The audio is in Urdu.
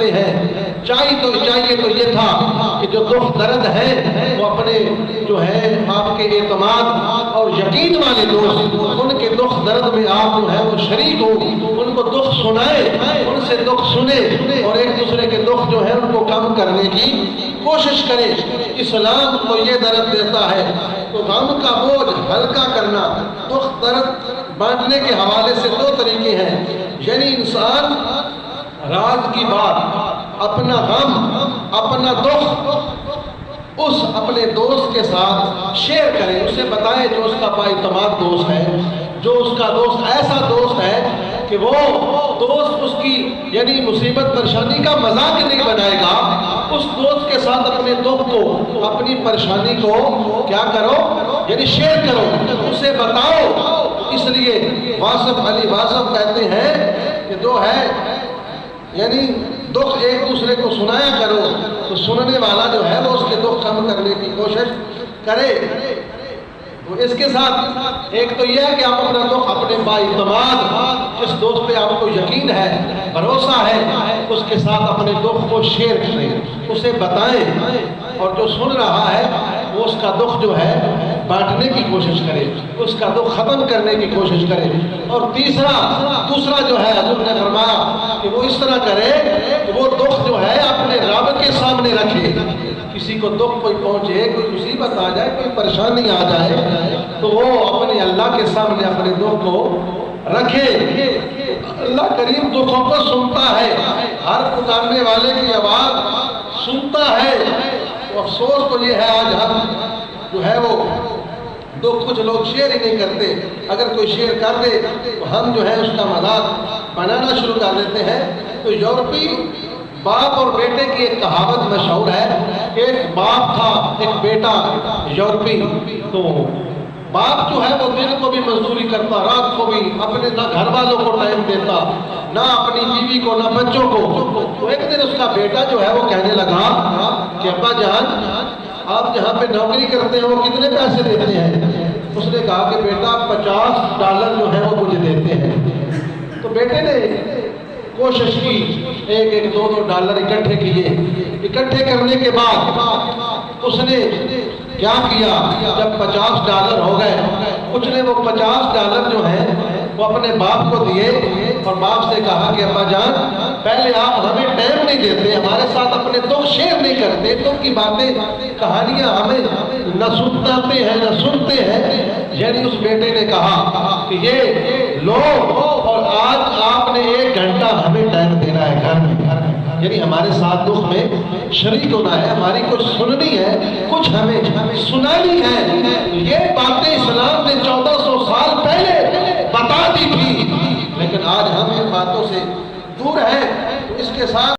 کرتے ہیں۔ چاہیے تو یہ تھا کہ جو دکھ درد ہے وہ اپنے جو ہے آپ کے اعتماد اور یقین والے دوست، ان کے دکھ درد میں آپ جو ہے وہ شریک ہو، ان کو دکھ سنائے، ان سے دکھ سنے اور ایک دوسرے کے دکھ جو ہے ان کو کم کرنے کی کوشش کرے۔ اسلام کو یہ درد دیتا ہے تو غم کا بوجھ ہلکا کرنا، دکھ درد بانٹنے کے حوالے سے دو طریقے ہیں، یعنی انسان راز کی بات، اپنا غم، اپنا دکھ اس اپنے دوست کے ساتھ شیئر کرے، اسے بتائے جو اس کا بااعتماد دوست ہے، جو اس کا دوست ایسا دوست ہے کہ وہ دوست اس کی یعنی مصیبت پریشانی کا مذاق نہیں بنائے گا، اس دوست کے ساتھ اپنے دکھ کو، اپنی پریشانی کو کیا کرو یعنی شیئر کرو، اسے بتاؤ۔ اس لیے واصف علی واصف کہتے ہیں کہ جو ہے یعنی دکھ ایک دوسرے کو سنایا کرو تو سننے والا جو ہے وہ اس کے دکھ کم کرنے کی کوشش کرے۔ تو اس کے ساتھ ایک تو یہ ہے کہ آپ اپنا دکھ اپنے بااعتماد جس دوست پہ آپ کو یقین ہے، بھروسہ ہے، اس کے ساتھ اپنے دکھ کو شیئر کریں، اسے بتائیں، اور جو سن رہا ہے وہ اس کا دکھ جو ہے بانٹنے کی کوشش کرے، اس کا دکھ ختم کرنے کی کوشش کرے۔ اور دوسرا جو ہے حضور نے فرمایا کہ وہ اس طرح کرے کہ وہ دکھ جو ہے اپنے رب کے سامنے رکھے۔ کسی کو دکھ کوئی پہنچے، کوئی مصیبت آ جائے، کوئی پریشانی آ جائے تو وہ اپنے اللہ کے سامنے اپنے دکھ کو رکھے۔ اللہ کریم دکھوں کو سنتا ہے، ہر پکارنے والے کی آواز سنتا ہے۔ تو افسوس تو یہ ہے آج ہم جو ہے وہ دکھ کچھ لوگ شیئر ہی نہیں کرتے، اگر کوئی شیئر کر دے تو ہم جو ہے اس کا مذاق بنانا شروع کر دیتے ہیں۔ تو یورپی باپ اور بیٹے کی ایک کہاوت مشہور ہے، ایک باپ تھا ایک بیٹا یورپی، تو باپ جو ہے وہ دن کو بھی مزدوری کرتا، رات کو بھی، اپنے نہ گھر والوں کو ٹائم دیتا، نہ اپنی بیوی کو، نہ بچوں کو۔ تو ایک دن اس کا بیٹا جو ہے وہ کہنے لگا کہ ابا جان آپ جہاں پہ نوکری کرتے ہیں وہ کتنے پیسے دیتے ہیں؟ اس نے کہا کہ بیٹا $50 جو ہے وہ مجھے دیتے ہیں۔ تو بیٹے نے کوشش کی، ایک $2 اکٹھے کیے، اکٹھے کرنے کے بعد اس نے کیا کیا، جب $50 ہو گئے، اس نے وہ $50 جو ہیں وہ اپنے باپ کو دیے اور باپ سے کہا کہ ابا جان پہلے آپ ہمیں ٹائم نہیں دیتے، ہمارے ساتھ اپنے دکھ شیئر نہیں کرتے، دکھ کی باتیں کہانیاں ہمیں نہ سناتے ہیں نہ سنتے ہیں۔ یعنی اس بیٹے نے کہا کہ یہ لو اور آج آپ نے 1 گھنٹہ ہمیں ٹائم دینا ہے گھر میں، یعنی ہمارے ساتھ دکھ میں شریک ہونا ہے، ہماری کچھ سننی ہے، کچھ ہمیں سنانی ہے۔ یہ باتیں اسلام نے 1400 سال پہلے بتا دی تھی، لیکن آج ہم ان باتوں سے دور ہیں۔ اس کے ساتھ